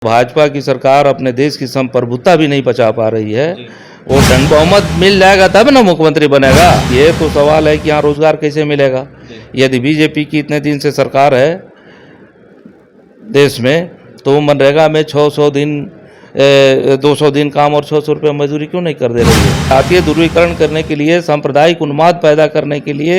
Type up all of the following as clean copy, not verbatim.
भाजपा की सरकार अपने देश की संप्रभुता भी नहीं बचा पा रही है। वो दंड बहुमत मिल जाएगा तब ना मुख्यमंत्री बनेगा। ये तो सवाल है कि यहाँ रोजगार कैसे मिलेगा। यदि बीजेपी की इतने दिन से सरकार है देश में, तो मनरेगा में 600 दिन 200 दिन काम और 600 रुपये मजदूरी क्यों नहीं कर दे रही है। जातीय ध्रुवीकरण करने के लिए, सांप्रदायिक उन्माद पैदा करने के लिए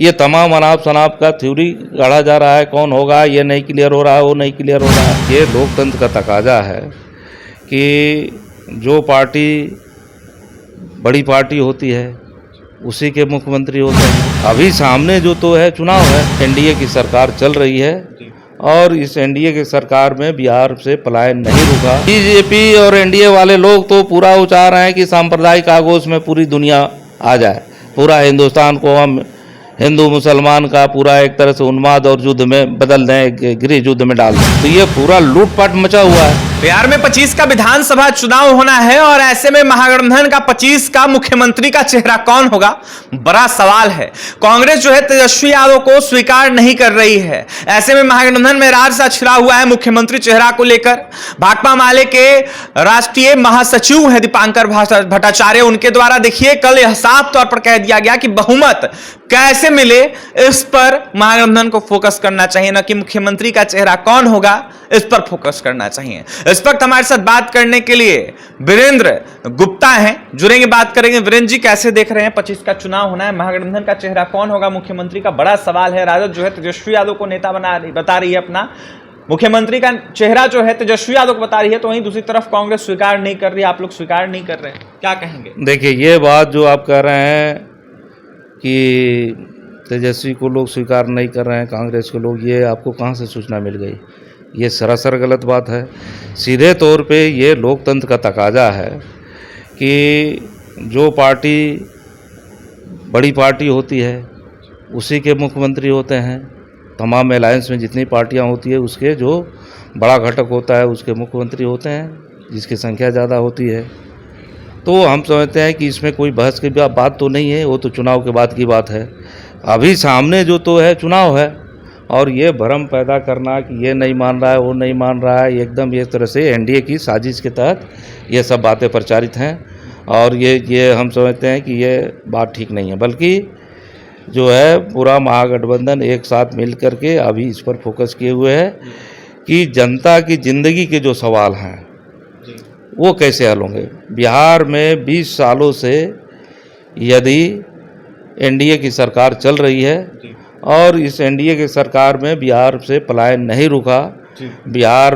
ये तमाम अनाप शनाप का थ्योरी गढ़ा जा रहा है। कौन होगा, ये नहीं क्लियर हो रहा है, वो नहीं क्लियर हो रहा है। ये लोकतंत्र का तकाजा है कि जो पार्टी बड़ी पार्टी होती है उसी के मुख्यमंत्री होते हैं। अभी सामने जो तो है चुनाव है, एनडीए की सरकार चल रही है और इस एनडीए की सरकार में बिहार से पलायन नहीं रुका। बीजेपी और एनडीए वाले लोग तो पूरा चाह रहे हैं कि सांप्रदायिक आगोश में पूरी दुनिया आ जाए, पूरा हिंदुस्तान को हम हिंदू मुसलमान का पूरा एक तरह से उन्माद और युद्ध में बदल दें, गृह युद्ध में डाल दें। तो ये पूरा लूटपाट मचा हुआ है। बिहार में 25 का विधानसभा चुनाव होना है और ऐसे में महागठबंधन का 25 का मुख्यमंत्री का चेहरा कौन होगा, बड़ा सवाल है। कांग्रेस जो है तेजस्वी यादव को स्वीकार नहीं कर रही है। ऐसे में महागठबंधन में राज सा छिड़ा हुआ है मुख्यमंत्री चेहरा को लेकर। भाकपा माले के राष्ट्रीय महासचिव है दीपांकर भट्टाचार्य, उनके द्वारा देखिए कल यह साफ तौर पर कह दिया गया कि बहुमत कैसे मिले इस पर महागठबंधन को फोकस करना चाहिए, न कि मुख्यमंत्री का चेहरा कौन होगा इस पर फोकस करना चाहिए। इस वक्त हमारे साथ बात करने के लिए वीरेंद्र गुप्ता हैं, जुड़ेंगे, बात करेंगे। वीरेंद्र जी, कैसे देख रहे हैं 25 का चुनाव होना है, महागठबंधन का चेहरा कौन होगा मुख्यमंत्री का, बड़ा सवाल है। राजद जो है तेजस्वी यादव को नेता बता रही है अपना, मुख्यमंत्री का चेहरा जो है तेजस्वी यादव को बता रही है, तो वहीं दूसरी तरफ कांग्रेस स्वीकार नहीं कर रही, आप लोग स्वीकार नहीं कर रहे हैं, क्या कहेंगे? देखिए, ये बात जो आप कह रहे हैं कि तेजस्वी को लोग स्वीकार नहीं कर रहे हैं, कांग्रेस के लोग, ये आपको कहाँ से सूचना मिल गई? ये सरासर गलत बात है। सीधे तौर पे ये लोकतंत्र का तकाजा है कि जो पार्टी बड़ी पार्टी होती है उसी के मुख्यमंत्री होते हैं। तमाम अलायंस में जितनी पार्टियां होती है उसके जो बड़ा घटक होता है उसके मुख्यमंत्री होते हैं, जिसकी संख्या ज़्यादा होती है। तो हम समझते हैं कि इसमें कोई बहस की बात तो नहीं है, वो तो चुनाव के बाद की बात है। अभी सामने जो तो है चुनाव है, और ये भ्रम पैदा करना कि ये नहीं मान रहा है, वो नहीं मान रहा है, एकदम ये तरह से एनडीए की साजिश के तहत ये सब बातें प्रचारित हैं। और ये हम समझते हैं कि ये बात ठीक नहीं है, बल्कि जो है पूरा महागठबंधन एक साथ मिल कर के अभी इस पर फोकस किए हुए है कि जनता की ज़िंदगी के जो सवाल हैं वो कैसे हल होंगे। बिहार में 20 सालों से यदि एनडीए की सरकार चल रही है और इस एनडीए की सरकार में बिहार से पलायन नहीं रुका, बिहार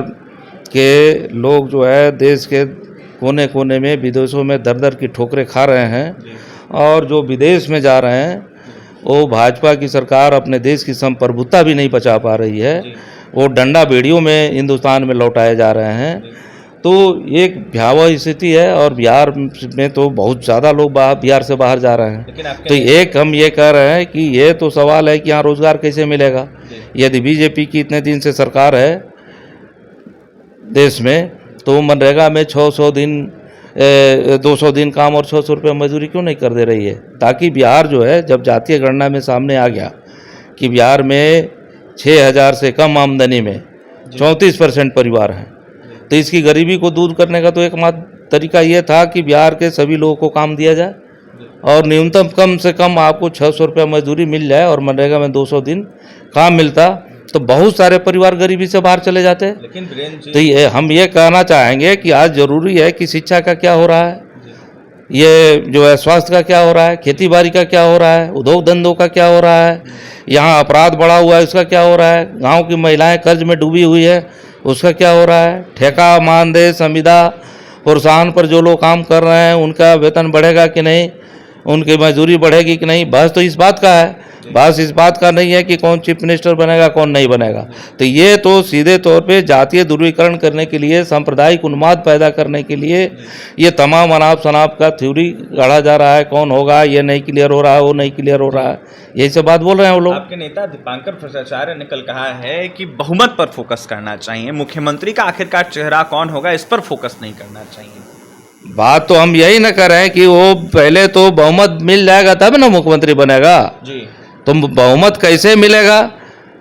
के लोग जो है देश के कोने कोने में, विदेशों में दर दर की ठोकरें खा रहे हैं, और जो विदेश में जा रहे हैं वो भाजपा की सरकार अपने देश की संप्रभुता भी नहीं बचा पा रही है। वो डंडा बेड़ियों में हिंदुस्तान में लौटाए जा रहे हैं। तो एक भयावह स्थिति है, और बिहार में तो बहुत ज़्यादा लोग बिहार से बाहर जा रहे हैं। तो एक हम ये कह रहे हैं कि ये तो सवाल है कि यहाँ रोजगार कैसे मिलेगा। यदि बीजेपी की इतने दिन से सरकार है देश में, तो मनरेगा में 600 दिन 200 दिन काम और 600 रुपये मजदूरी क्यों नहीं कर दे रही है, ताकि बिहार जो है, जब जातीय गणना में सामने आ गया कि बिहार में 6000 से कम आमदनी में 34% परिवार हैं, तो इसकी गरीबी को दूर करने का तो एकमात्र तरीका ये था कि बिहार के सभी लोगों को काम दिया जाए और न्यूनतम कम से कम आपको 600 रुपये मजदूरी मिल जाए और मनरेगा में 200 दिन काम मिलता, तो बहुत सारे परिवार गरीबी से बाहर चले जाते। लेकिन तो हम ये कहना चाहेंगे कि आज ज़रूरी है कि शिक्षा का क्या हो रहा है, ये जो है स्वास्थ्य का क्या हो रहा है, खेती बाड़ी का क्या हो रहा है, उद्योग धंधों का क्या हो रहा है, यहाँ अपराध बढ़ा हुआ है उसका क्या हो रहा है, गाँव की महिलाएँ कर्ज में डूबी हुई है उसका क्या हो रहा है, ठेका मानदेय संविदा प्रोत्साहन पर जो लोग काम कर रहे हैं उनका वेतन बढ़ेगा कि नहीं, उनकी मजदूरी बढ़ेगी कि नहीं। बस तो इस बात का है, बस इस बात का नहीं है कि कौन चीफ मिनिस्टर बनेगा कौन नहीं बनेगा। तो ये तो सीधे तौर पे जातीय ध्रुवीकरण करने के लिए, सांप्रदायिक उन्माद पैदा करने के लिए ये तमाम अनाप शनाप का थ्योरी गढ़ा जा रहा है। कौन होगा, ये नहीं क्लियर हो रहा है, वो नहीं क्लियर हो रहा है, यही सब बात बोल रहे हैं वो लोग। आपके नेता दीपांकर भट्टाचार्य ने कल कहा है कि बहुमत पर फोकस करना चाहिए, मुख्यमंत्री का आखिरकार चेहरा कौन होगा इस पर फोकस नहीं करना चाहिए। बात तो हम यही न कर रहे हैं कि वो पहले तो बहुमत मिल जाएगा तब ना मुख्यमंत्री बनेगा जी। तो बहुमत कैसे मिलेगा,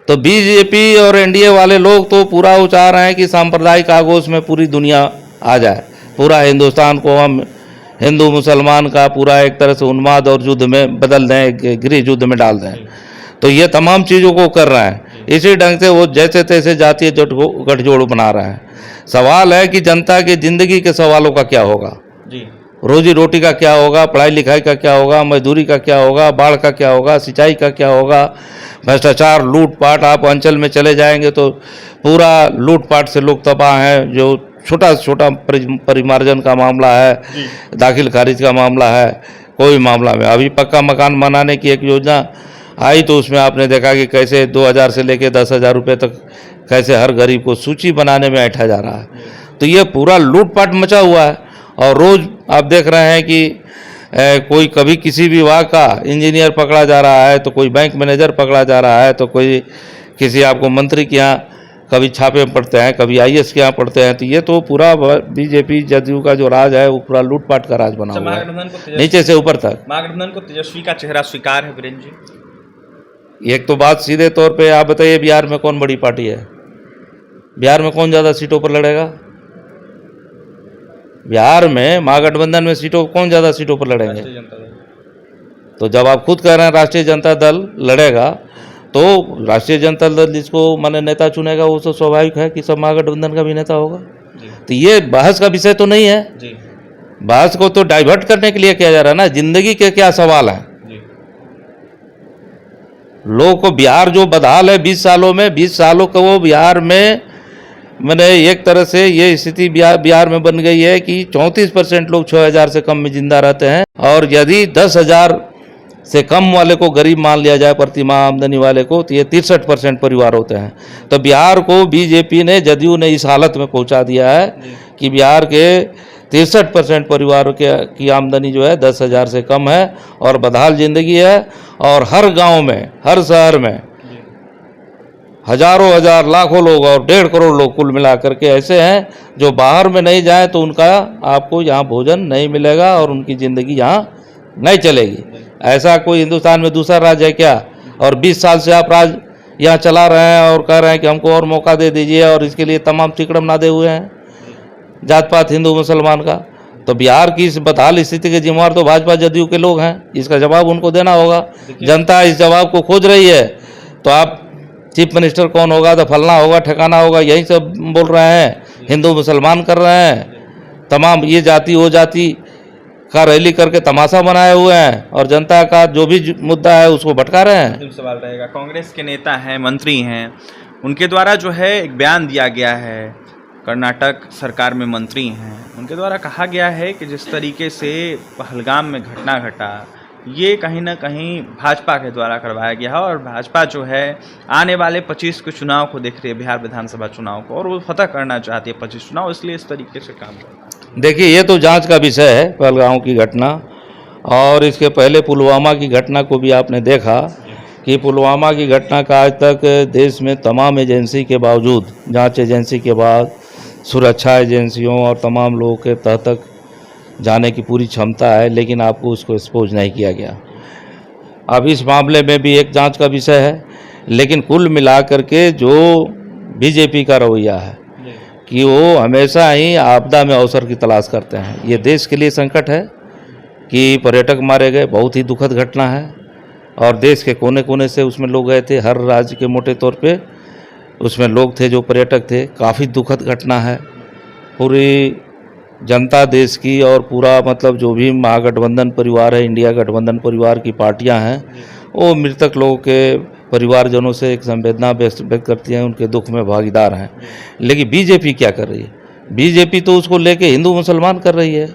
तो बीजेपी और एनडीए वाले लोग तो पूरा वो चाह रहे हैं कि सांप्रदायिक आगोश में पूरी दुनिया आ जाए, पूरा हिंदुस्तान को हम हिंदू मुसलमान का पूरा एक तरह से उन्माद और युद्ध में बदल दें, गृह युद्ध में डाल दें। तो ये तमाम चीज़ों को कर रहे हैं। इसी ढंग से वो जैसे तैसे जातीय गठजोड़ बना रहे हैं। सवाल है कि जनता की ज़िंदगी के सवालों का क्या होगा, रोजी रोटी का क्या होगा, पढ़ाई लिखाई का क्या होगा, मजदूरी का क्या होगा, बाढ़ का क्या होगा, सिंचाई का क्या होगा, भ्रष्टाचार, लूटपाट। आप अंचल में चले जाएंगे तो पूरा लूटपाट से लोग तबाह हैं। जो छोटा छोटा परिमार्जन का मामला है, दाखिल खारिज का मामला है, कोई मामला में अभी पक्का मकान बनाने की एक योजना आई तो उसमें आपने देखा कि कैसे 2000 से लेकर 10,000 रुपये तक कैसे हर गरीब को सूची बनाने में ऐंठा जा रहा है। तो ये पूरा लूटपाट मचा हुआ है। और रोज़ आप देख रहे हैं कि कोई कभी किसी विभाग का इंजीनियर पकड़ा जा रहा है, तो कोई बैंक मैनेजर पकड़ा जा रहा है, तो कोई किसी आपको मंत्री के यहाँ कभी छापे पड़ते हैं, कभी आईएएस के यहाँ पड़ते हैं। तो ये तो पूरा बीजेपी जदयू का जो राज है वो पूरा लूटपाट का राज बना हुआ है, नीचे से ऊपर तक। महागठबंधन को तेजस्वी का चेहरा स्वीकार है वीरेंद्र जी? एक तो बात सीधे तौर पे आप बताइए, बिहार में कौन बड़ी पार्टी है? बिहार में कौन ज़्यादा सीटों पर लड़ेगा? बिहार में महागठबंधन में सीटों कौन ज़्यादा सीटों पर लड़ेंगे? तो जब आप खुद कह रहे हैं राष्ट्रीय जनता दल लड़ेगा, तो राष्ट्रीय जनता दल जिसको माने नेता चुनेगा वो तो स्वाभाविक है कि सब महागठबंधन का भी नेता होगा। तो ये बहस का विषय तो नहीं है। बहस को तो डाइवर्ट करने के लिए किया जा रहा है ना। जिंदगी के क्या सवाल है? लोगों को बिहार जो बदहाल है 20 सालों में, 20 सालों को वो बिहार में मैंने एक तरह से ये स्थिति बिहार में बन गई है कि 34% लोग 6,000 से कम में जिंदा रहते हैं। और यदि 10,000 से कम वाले को गरीब मान लिया जाए प्रति माह आमदनी वाले को, तो ये 63% परिवार होते हैं। तो बिहार को बीजेपी ने, जदयू ने इस हालत में पहुंचा दिया है कि बिहार के 63% परिवारों की आमदनी जो है 10,000 से कम है और बदहाल जिंदगी है। और हर गांव में, हर शहर में हजारों हजार लाखों लोग और 1.5 करोड़ लोग कुल मिला करके ऐसे हैं जो बाहर में नहीं जाए तो उनका आपको यहाँ भोजन नहीं मिलेगा और उनकी ज़िंदगी यहाँ नहीं चलेगी। ऐसा कोई हिंदुस्तान में दूसरा राज्य है क्या? और 20 साल से आप राज यहाँ चला रहे हैं और कह रहे हैं कि हमको और मौका दे दीजिए, और इसके लिए तमाम तिकड़म नादे हुए हैं जात पात हिंदू मुसलमान का। तो बिहार की इस बदहाल स्थिति के जिम्मेवार तो भाजपा जदयू के लोग हैं। इसका जवाब उनको देना होगा। जनता इस जवाब को खोज रही है। तो आप चीफ मिनिस्टर कौन होगा, तो फलना होगा, ठिकाना होगा, यही सब बोल रहे हैं। हिंदू मुसलमान कर रहे हैं, तमाम ये जाति वो जाति का रैली करके तमाशा बनाए हुए हैं और जनता का जो भी मुद्दा है उसको भटका रहे हैं। सवाल रहेगा, कांग्रेस के नेता हैं, मंत्री हैं, उनके द्वारा जो है एक बयान दिया गया है, कर्नाटक सरकार में मंत्री हैं, उनके द्वारा कहा गया है कि जिस तरीके से पहलगाम में घटना घटा, ये कहीं ना कहीं भाजपा के द्वारा करवाया गया है और भाजपा जो है आने वाले 25 के चुनाव को देख रही है, बिहार विधानसभा चुनाव को, और वो फतह करना चाहती है 25 चुनाव, इसलिए इस तरीके से काम कर रहा है। देखिए, ये तो जांच का विषय है पहलगाम की घटना। और इसके पहले पुलवामा की घटना को भी आपने देखा कि पुलवामा की घटना का आज तक देश में तमाम एजेंसी के बावजूद, जाँच एजेंसी के बाद सुरक्षा एजेंसियों और तमाम लोगों के तह तक जाने की पूरी क्षमता है, लेकिन आपको उसको एक्सपोज नहीं किया गया। अब इस मामले में भी एक जांच का विषय है। लेकिन कुल मिलाकर के जो बीजेपी का रवैया है कि वो हमेशा ही आपदा में अवसर की तलाश करते हैं। ये देश के लिए संकट है कि पर्यटक मारे गए, बहुत ही दुखद घटना है और देश के कोने कोने से उसमें लोग गए थे। हर राज्य के मोटे तौर पे उसमें लोग थे जो पर्यटक थे। काफ़ी दुखद घटना है। पूरी जनता देश की और पूरा मतलब जो भी महागठबंधन परिवार है, इंडिया गठबंधन परिवार की पार्टियां हैं, वो मृतक लोगों के परिवारजनों से एक संवेदना व्यक्त करती हैं, उनके दुख में भागीदार हैं। लेकिन बीजेपी क्या कर रही है? बीजेपी तो उसको लेके हिंदू मुसलमान कर रही है।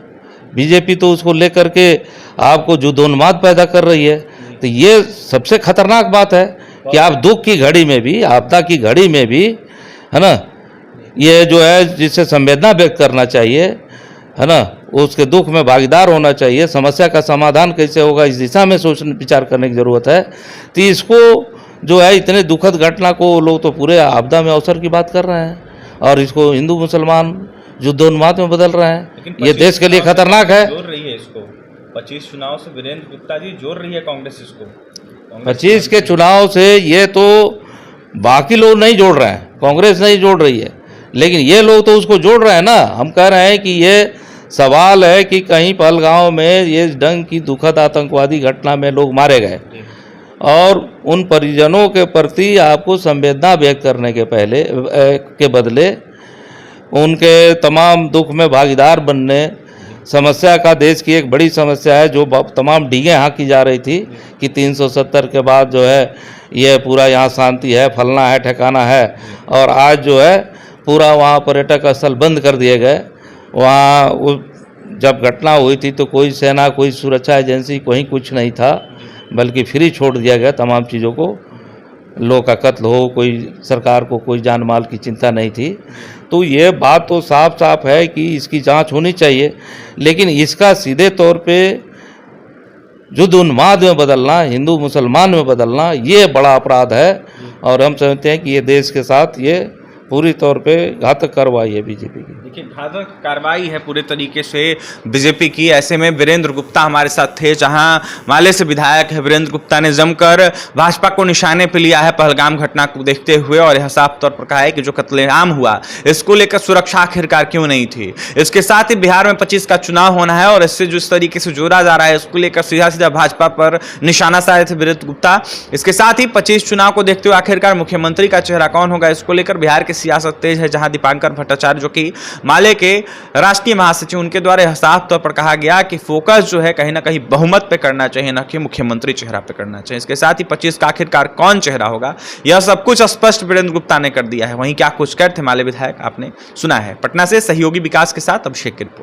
बीजेपी तो उसको लेकर के आपको युद्धोन्माद पैदा कर रही है। तो ये सबसे खतरनाक बात है कि आप दुख की घड़ी में भी, आपदा की घड़ी में भी, है ना, ये जो है जिससे संवेदना व्यक्त करना चाहिए, है ना, उसके दुख में भागीदार होना चाहिए। समस्या का समाधान कैसे होगा इस दिशा में सोचने विचार करने की ज़रूरत है। तो इसको जो है इतने दुखद घटना को लोग तो पूरे आपदा में अवसर की बात कर रहे हैं और इसको हिंदू मुसलमान युद्धोन्माद में बदल रहे हैं। ये देश के लिए खतरनाक है। जोड़ रही है इसको 25 चुनाव से वीरेंद्र गुप्ता जी जोड़ रही है कांग्रेस इसको। 25 के चुनाव से ये तो बाकी लोग नहीं जोड़ रहे हैं, कांग्रेस नहीं जोड़ रही है, लेकिन ये लोग तो उसको जोड़ रहे हैं ना। हम कह रहे हैं कि ये सवाल है कि कहीं पहलगांव में ये ढंग की दुखद आतंकवादी घटना में लोग मारे गए और उन परिजनों के प्रति आपको संवेदना व्यक्त करने के बदले उनके तमाम दुख में भागीदार बनने, समस्या का देश की एक बड़ी समस्या है जो तमाम डींगें हाँकी जा रही थी कि 370 के बाद जो है ये पूरा यहाँ शांति है, फलना है, ठिकाना है, और आज जो है पूरा वहाँ पर्यटक स्थल बंद कर दिए गए। वहाँ जब घटना हुई थी तो कोई सेना, कोई सुरक्षा एजेंसी, कोई कुछ नहीं था, बल्कि फ्री छोड़ दिया गया तमाम चीज़ों को। लोग का कत्ल हो, कोई सरकार को कोई जान माल की चिंता नहीं थी। तो ये बात तो साफ साफ है कि इसकी जांच होनी चाहिए, लेकिन इसका सीधे तौर पे युद्ध उन्माद में बदलना, हिंदू मुसलमान में बदलना, ये बड़ा अपराध है और हम समझते हैं कि ये देश के साथ ये पूरी तौर पे घातक कार्रवाई है बीजेपी की। देखिए, घातक कार्रवाई है पूरे तरीके से बीजेपी की। ऐसे में वीरेंद्र गुप्ता हमारे साथ थे, जहां माले से विधायक है। वीरेंद्र गुप्ता ने जमकर भाजपा को निशाने पे लिया है पहलगाम घटना को देखते हुए, और यह साफ तौर पर कहा है कि जो कत्लेआम हुआ इसको लेकर सुरक्षा आखिरकार क्यों नहीं थी। इसके साथ ही बिहार में 25 का चुनाव होना है और इससे जिस तरीके से जोड़ा जा रहा है इसको लेकर सीधा सीधा भाजपा पर निशाना साधे थे वीरेंद्र गुप्ता। इसके साथ ही 25 चुनाव को देखते हुए आखिरकार मुख्यमंत्री का चेहरा कौन होगा, इसको लेकर बिहार की सियासत तेज है, जहां दीपांकर भट्टाचार्य जो कि माले के राष्ट्रीय महासचिव, उनके द्वारा यह साफ तौर पर कहा गया कि फोकस जो है कहीं ना कहीं बहुमत पे करना चाहिए, ना कि मुख्यमंत्री चेहरा पे करना चाहिए। इसके साथ ही 25 का आखिरकार कौन चेहरा होगा यह सब कुछ स्पष्ट वीरेंद्र गुप्ता ने कर दिया है। वहीं क्या कुछ कहते थे माले विधायक आपने सुना है। पटना से सहयोगी विकास के साथ अभिषेक की रिपोर्ट।